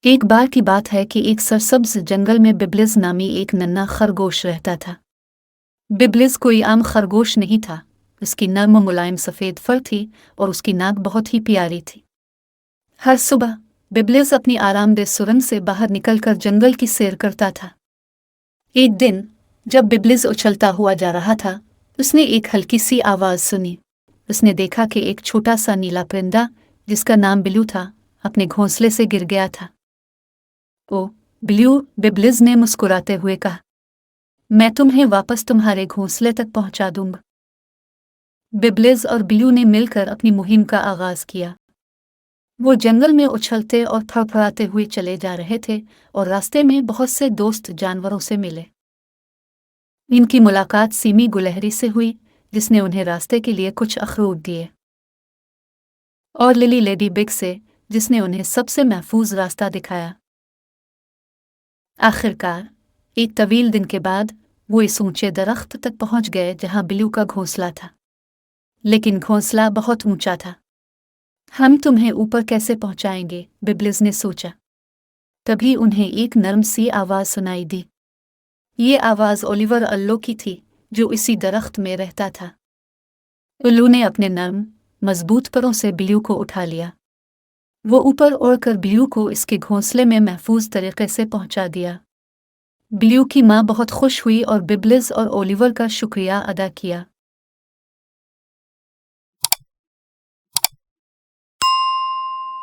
ایک بار کی بات ہے کہ ایک سرسبز جنگل میں ببلز نامی ایک ننھا خرگوش رہتا تھا۔ ببلز کوئی عام خرگوش نہیں تھا، اس کی نرم و ملائم سفید فر تھی اور اس کی ناک بہت ہی پیاری تھی۔ ہر صبح ببلز اپنی آرام دہ سرنگ سے باہر نکل کر جنگل کی سیر کرتا تھا۔ ایک دن جب ببلز اچھلتا ہوا جا رہا تھا، اس نے ایک ہلکی سی آواز سنی۔ اس نے دیکھا کہ ایک چھوٹا سا نیلا پرندہ جس کا نام بلیو تھا اپنے گھونسلے سے گر گیا تھا۔ او بلیو، ببلز نے مسکراتے ہوئے کہا، میں تمہیں واپس تمہارے گھونسلے تک پہنچا دوں گا۔ ببلز اور بلیو نے مل کر اپنی مہم کا آغاز کیا۔ وہ جنگل میں اچھلتے اور پھڑپھڑاتے ہوئے چلے جا رہے تھے اور راستے میں بہت سے دوست جانوروں سے ملے۔ ان کی ملاقات سیمی گلہری سے ہوئی، جس نے انہیں راستے کے لیے کچھ اخروٹ دیے، اور للی لیڈی بگ سے، جس نے انہیں سب سے محفوظ راستہ دکھایا۔ آخرکار ایک طویل دن کے بعد وہ اس اونچے درخت تک پہنچ گئے جہاں بلیو کا گھونسلہ تھا، لیکن گھونسلہ بہت اونچا تھا۔ ہم تمہیں اوپر کیسے پہنچائیں گے؟ ببلز نے سوچا۔ تبھی انہیں ایک نرم سی آواز سنائی دی۔ یہ آواز اولیور الو کی تھی، جو اسی درخت میں رہتا تھا۔ الو نے اپنے نرم، مضبوط پروں سے بلیو کو اٹھا لیا۔ وہ اوپر اڑ کر بلیو کو اس کے گھونسلے میں محفوظ طریقے سے پہنچا دیا۔ بلیو کی ماں بہت خوش ہوئی اور ببلز اور اولیور کا شکریہ ادا کیا۔